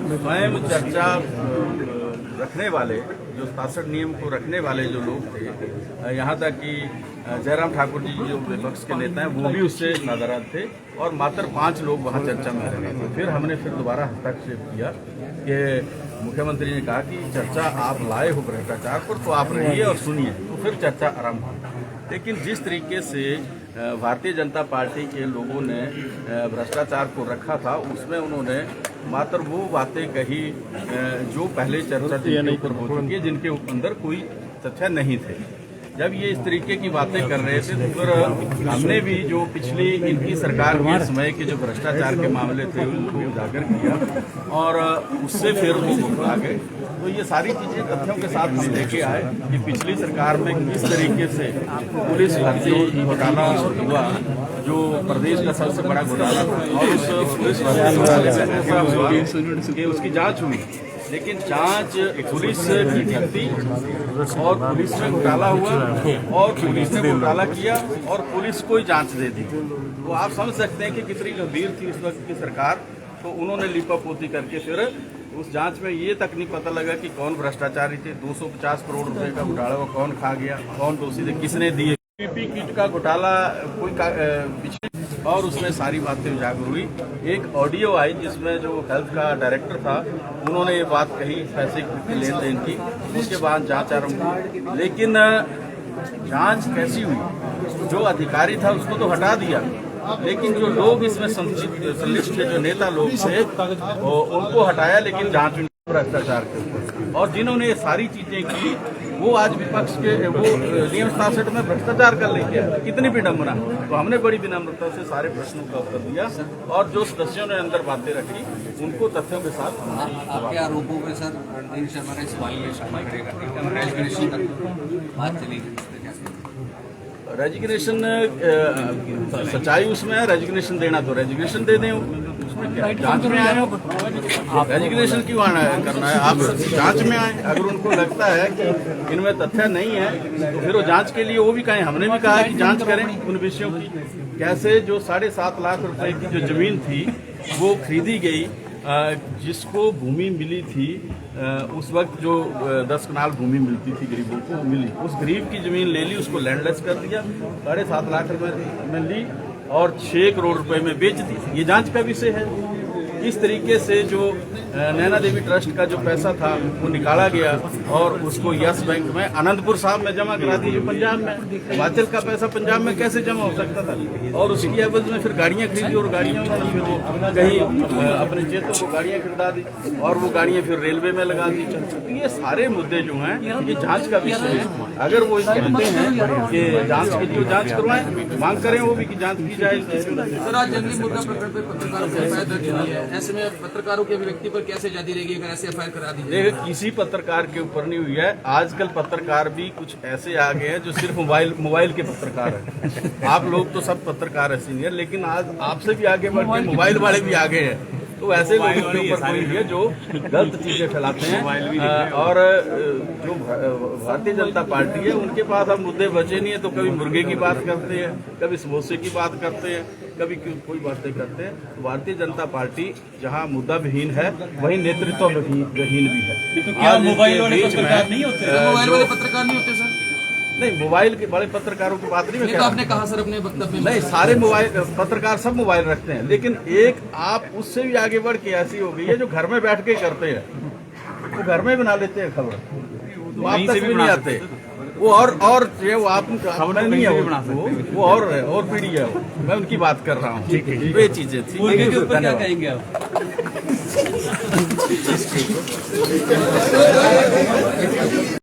स्वयं चर्चा रखने वाले, जो 67 नियम को रखने वाले जो लोग थे, यहाँ तक कि जयराम ठाकुर जी जो विपक्ष के नेता हैं वो भी उससे नाराज थे और मात्र 5 लोग वहाँ चर्चा में रहे थे। फिर हमने दोबारा हस्तक्षेप किया कि मुख्यमंत्री ने कहा कि चर्चा आप लाए हो भ्रष्टाचार पर, तो आप रहिए और सुनिए, तो फिर चर्चा आरंभ हुई। लेकिन जिस तरीके से भारतीय जनता पार्टी के लोगों ने भ्रष्टाचार को रखा था, उसमें उन्होंने मात्र वो बातें कही जो पहले चर्चा के ऊपर हो चुकी है, जिनके अंदर कोई तथ्य नहीं थे। जब ये इस तरीके की बातें कर रहे थे तो फिर हमने भी जो पिछली इनकी सरकार के समय के जो भ्रष्टाचार के मामले थे उनको उजागर किया और उससे फिर वो आ गए। तो ये सारी चीजें तथ्यों के साथ हम लेके आए कि पिछली सरकार में किस तरीके से पुलिस भर्ती घोटाला हुआ, जो प्रदेश का सबसे बड़ा घोटाला था, और उस पुलिस भर्ती घोटाले में ऐसा हुआ कि उसकी जांच हुई, लेकिन जांच पुलिस की थी और पुलिस में घोटाला हुआ और पुलिस ने घोटाला किया और पुलिस को ही जांच दे दी। तो आप समझ सकते हैं कि कितनी गंभीर थी उस वक्त की सरकार। तो उन्होंने लिपापोती करके फिर उस जांच में ये तक नहीं पता लगा कि कौन भ्रष्टाचारी थे। 250 करोड़ रुपए का घोटाला वो कौन खा गया, कौन दोषी थे, किसने दिए। पीपी किट का घोटाला कोई पिछले, और उसमें सारी बातें उजागर हुई। एक ऑडियो आई जिसमें जो हेल्थ का डायरेक्टर था उन्होंने ये बात कही पैसे के लेन देन की, उसके बाद जांच आरंभ हुई। लेकिन जांच कैसी हुई, जो अधिकारी था उसको तो हटा दिया, लेकिन जो लोग इसमें संलिप्त थे, जो नेता लोग थे, उनको हटाया, लेकिन जांच भ्रष्टाचार के ऊपर। और जिन्होंने ये सारी चीजें की वो आज विपक्ष के वो नियम 67 में भ्रष्टाचार कर लेके आए। कितनी विडम्बना। तो हमने बड़ी विनम्रता से सारे प्रश्नों का उत्तर दिया और जो सदस्यों ने अंदर बातें रखी उनको तथ्यों के साथ। आपके आरोपों में सर रणधीर शर्मा ने सवाल करेगा, रेजिग्नेशन तक बात चलेगी, रेजिग्नेशन सच्चाई उसमें है, रेजिग्नेशन देना तो रेजिग्नेशन दे दें, उसमें क्या जांच में आए हो, रेजिग्नेशन क्यों आना है करना है, आप जांच में आए। अगर उनको लगता है कि इनमें तथ्य नहीं है तो फिर वो जांच के लिए वो भी कहें। हमने भी कहा कि जांच करें उन विषयों की, कैसे जो 7.5 लाख रुपए की जो जमीन थी वो खरीदी गई, जिसको भूमि मिली थी उस वक्त जो 10 कनाल भूमि मिलती थी गरीबों को, मिली। उस गरीब की जमीन ले ली, उसको लैंडलेस कर दिया, 7.5 लाख रुपए में ली और 6 करोड़ रुपए में बेच दी। ये जांच का विषय है। इस तरीके से जो नैना देवी ट्रस्ट का जो पैसा था वो निकाला गया और उसको यस बैंक में अनंतपुर साहब में जमा करा दिया, पंजाब में। हिमाचल का पैसा पंजाब में कैसे जमा हो सकता था। और उसकी एवज में फिर गाड़ियां खरीदी और गाड़ियां फिर वो कहीं अपने क्षेत्र को गाड़ियां खरीदा दी और वो गाड़ियां फिर रेलवे में लगा दी। तो ये सारे मुद्दे जो हैं ये जांच का विषय है। अगर वो कहते हैं कि जांच के लिए जांच करवाएं, मांग करें वो भी कि जांच की जाए। सर आज जंगली मुर्गा प्रकरण पर पत्रकारों को एफआईआर दर्ज हुई है, ऐसे में पत्रकारों के अभिव्यक्ति पर कैसे जाती रहेगी अगर ऐसे एफआईआर करा दी? देखिए, किसी पत्रकार के ऊपर नहीं हुई है। आजकल पत्रकार भी कुछ ऐसे आ गए हैं जो सिर्फ मोबाइल के पत्रकार हैं। आप लोग तो सब पत्रकार है सीनियर, लेकिन आज आपसे भी आगे बढ़ के मोबाइल वाले भी आ गए हैं। तो ऐसे लोगों के ऊपर कोई है जो गलत चीजें फैलाते हैं। और जो भारतीय जनता पार्टी है उनके पास अब मुद्दे बचे नहीं है, तो कभी मुर्गे की बात करते हैं, कभी समोसे की बात करते हैं, कभी कोई बातें करते हैं। तो भारतीय जनता पार्टी जहां मुद्दा विहीन है वहीं नेतृत्व विहीन भी है। तो क्या मोबाइल वाले पत्रकार नहीं होते? मोबाइल वाले पत्रकार नहीं होते सर? नहीं, मोबाइल के बड़े पत्रकारों की बात नहीं मैं कह रहा। आपने कहा सर अपने वक्तव्य में नहीं, सारे मोबाइल पत्रकार सब मोबाइल रखते हैं, लेकिन एक आप उससे भी आगे बढ़ के ऐसी हो गई है जो घर में बैठ के करते हैं, वो घर में बना लेते हैं खबर, तो आप तक भी नहीं आते वो। और वो आप खबर नहीं है वो और पीढ़ी है वो। मैं उनकी बात कर रहा हूँ। वे चीजें थी।